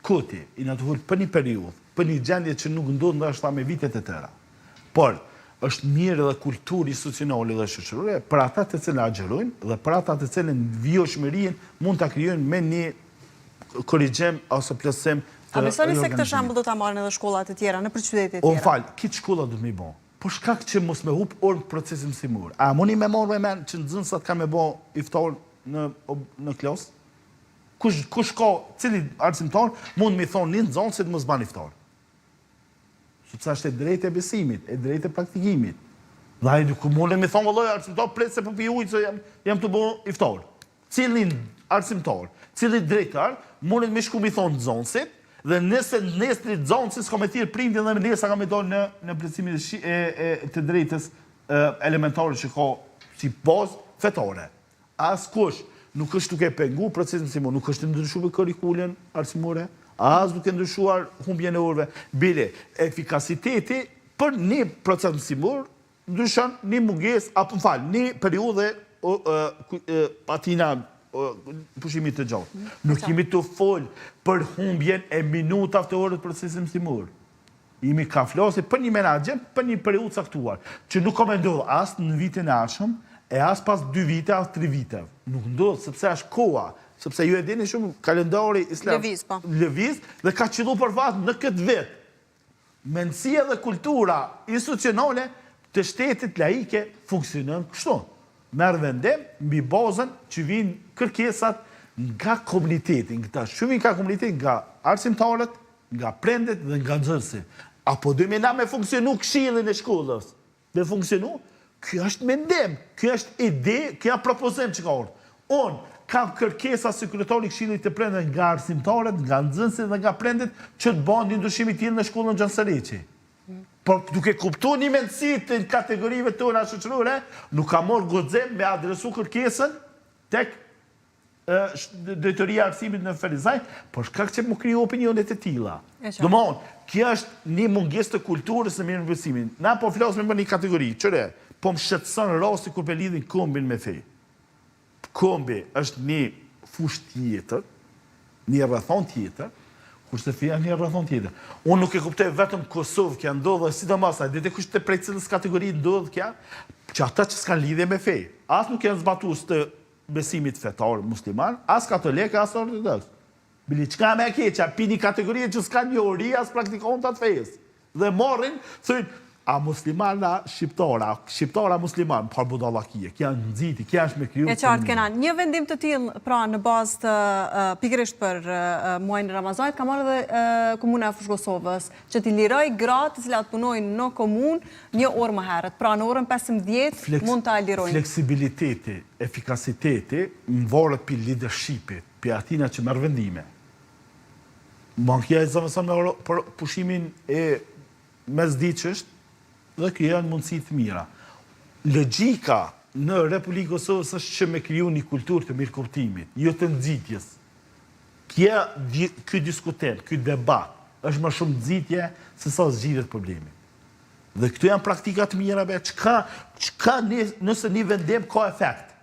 koti, i na të për një periudhë, për një gjendje që nuk ndodh ndoshta me vitet e tëra. Por është mirë edhe kulturë institucionale dhe shoqërore për ata të cilët agjerojnë dhe për ata të cilët vjoshmërinë mund ta krijojnë me një korrigjim ose plotësim. A besoni se këtë shembull do ta marrin edhe shkollat e tjera nëpër qytete e tjera? O fal, këtë shkolla do të më bë. Po shkak që mos më hub orë procesin mësimor. A mundi më marrë mend që nxënësat kanë më bë iftar në klas? Kush ka, cili arsimtar mund më thonë një nxënës se të mos ban iftar? Sepse është e drejtë e besimit, e drejtë e praktikimit. Dhe ai nuk mund më thonë vallai arsimtar pret se po pi ujë se jam të bë iftar. Cili arsimtar, cili drejtar mund më shku më thonë nxënësit. Dhe nëse nesër nxënësi s'ka më thirr prindin dhe nesa ka më dalë në plotësimin të drejtës elementare që ka si bazë fetare. Askush nuk është duke pengu procesin mësimor, nuk është ndryshuar kurrikulën arsimore, as duke ndryshuar humbjen e orëve. Bile, efikasiteti për një proces mësimor ndryshon një mungesë apo një periudhë patina pushimit të gjatë. Nuk jemi të folë për humbjen e minutave të orës procesit mësimor. Jemi ka flasim për një menaxhem, për një periudhë caktuar, që nuk ka më ndodhur as në vitin e ardhshëm, e as pas 2 vite as 3 vite. Nuk ndodh sepse është koha, sepse ju e dini shumë kalendari islam lëviz dhe ka qelluar për fat në këtë vit. Mendësia dhe kultura institucionale të shtetit laike funksionon kështu. Merë vendim mbi bazën që vinë kërkesat nga komuniteti, që vinë nga komuniteti, nga arsimtarët, nga prendet dhe nga nxënësit. Apo dojmë na me funksionu këshillin e shkollës. Me funksionu, kjo është mendim, kjo është ide, kjo është propozim që ka ardhur. Unë kam kërkesa sekretari këshillit të prendet nga arsimtarët, nga nxënësit dhe nga prendet që të bëjnë një ndryshim i tillë në shkollën Gjansareqi. Por duke kuptu një mendësi të kategorive tona shoqërore, nuk ka marrë guxim me adresu kërkesën tek drejtoria e arsimit në Ferizaj, por shkak që më kriju opinionet e tilla. Domthon, kjo është një mungesë të kulturës në mirëmbësimin. Na po flasim për një kategori, çore, po më shqetëson rasti kur pe lidhin kombin me fe. Kombi është një fush tjetër, një rrethon tjetër, kurse feja një rrethon tjetër. Unë nuk e kuptoj vetëm Kosovë që ndodh, sidomos ai dete kush të prej cilës kategori ndodh kjo, që ata që s'kan lidhje me fe, as nuk janë zbatues të besimit fetar musliman, as katolik, as ortodoks. Bili çka më e keqja, pini kategorie që s'kan njohuri as praktikontat fesë. Dhe marrin, thënë, a muslimana shqiptara musliman, par budallakie, kja në nxiti, kja është me kriju. E qartë Kenan, një vendim të tillë pra në bazë të pikërisht për muajin e Ramazanit, ka marrë edhe komuna e Fushë-Kosovës, që t'i liroj gratë të cilat punojnë në komunë një orë më herët. Pra në orën 15 mund t'a lirojnë. Fleksibiliteti, efikasiteti, më varet për leadershipit, për atina që merr vendime. Bankja e zëvëson me pushimin e mesdiqësht, dhe kjo janë mundësi të mira. Logjika në Republikën Kosovës është që me kriju një kulturë të mirëkuptimit, jo të nxitjes. Ky diskutim, ky debat është më shumë nxitje se sa zgjidhet problemi. Dhe këtu janë praktika të mira be çka nëse një vendim ka efekt.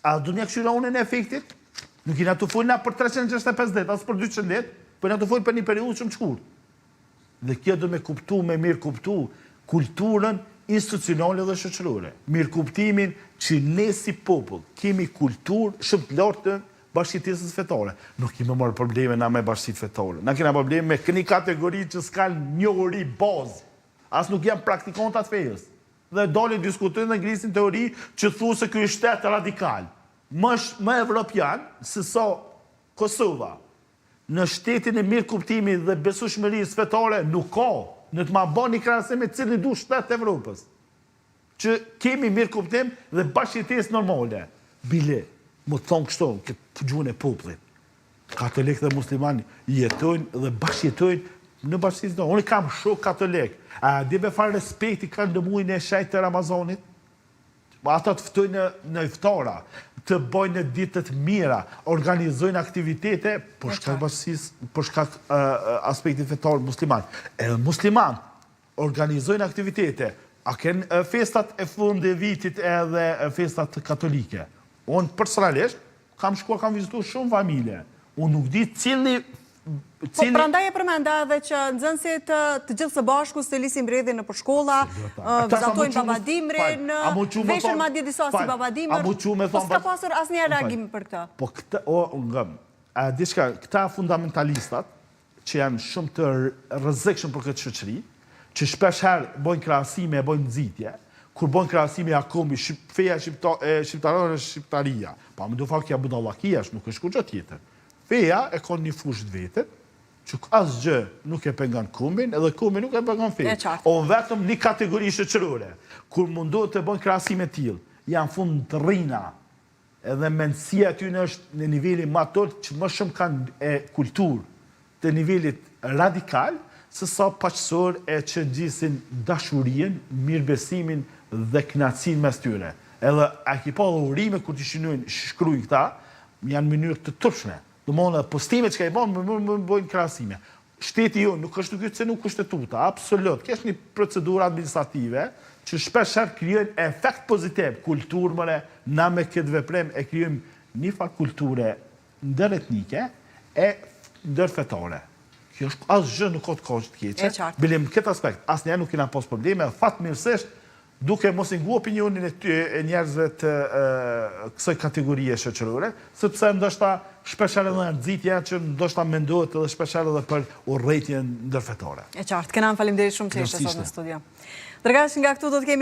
A do një këshira unë në efektit? Nuk i na të folna për 365 ditë, as për 200 ditë, por na të folë për një periudhë shumë të shkurtë. Dhe kjo do me kuptu, me mirë kuptu kulturën institucionale dhe shoqërore. Mirë kuptimin që ne si popull kemi kulturë shumë të lartë të bashkëjetesës fetare. Nuk kemi marrë probleme na me bashkësitë fetare. Na kemi probleme me këni kategori që s'kan njohuri bazë. As nuk janë praktikantat fejës. Dhe dalin diskutojnë dhe ngrisin teori që thu se ky është shtet radikal. Më evropian se sa Kosova. Në shtetin e mirë kuptimit dhe besueshmërisë fetare nuk ka. Në të ma bani krahasim me cilin du shtet Evropës. Që kemi mirë kuptim dhe bashkëjetesë normale. Bile, më të thonë kështu, këtë gjuhën e popullit. Katolik dhe muslimani jetojnë dhe bashkëjetojnë në bashkëjetesë. Unë kam shok katolik. A di me farë respekti kanë në muajin e shejtë të Ramazanit? Ata të ftojnë në iftara, të bojnë në ditët mira, organizojnë aktivitete për shkak aspektit fetar musliman. Edhe musliman organizojnë aktivitete, a kënë festat e fund e vitit edhe festat katolike. Unë personalisht kam shkuar, kam vizituar shumë familje. Unë nuk di cili Po, prandaj e përmenda edhe që nxënësit të gjithë së bashku të lisin mbredhjen nëpër shkolla, vizatojnë babadimrin, veshën madje disa si babadimër. Po s'ka pasur asnjëherë reagim për këtë. Po këtë, diçka, këta fundamentalistat që janë shumë të rrezikshëm për këtë shoqëri, që shpesh herë bojnë krahasime, bojnë nxitje, kur bojnë krahasime akumi feja shqiptarore shqiptaria. Pa më do fakja budallakia, nuk është kurrë tjetër. Feja e ka një fushë të vetët, që asgjë nuk e pengon kumbin, edhe kumbi nuk e pengon fejën. O vetëm një kategori shoqërore, kur mundohet të bën krahasime të tillë, janë fund të rrina, edhe mendësia aty është në nivelin më të lartë që më shumë kanë e kulturë të nivelit radikal, se sa paqësor e që gjisin dashurien, mirëbesimin dhe kënaqësinë mes tyre. Edhe a ki pa dhe urime kur t'i shkrujnë këta, janë mënyrë të turpshme. Do mëna postime që ka i banë, më bojnë krahasime. Shteti jo, nuk është këtë se nuk kushtetuta, absolut. Kesh një procedurë administrative që shpesh herë krijojnë efekt pozitiv, kulturë, na me këtë veprem e krijojmë një farë kulture ndëretnike e ndërfetare. Kjo është asgjë nuk ka të kohë të keqe. Bilim këtë aspekt, asnjëherë nuk kena pas probleme, fatmirësisht duke mos i ngu opinionin e njerëzve të kësaj kategorie shoqërore, sepse ndoshta shpeshherë edhe nxitja që ndoshta mendohet edhe shpeshherë edhe për urrëtitjen ndërfetare. E qartë, Kenan, faleminderit shumë që ishe sot në studio. Dërgash nga këtu do të kemi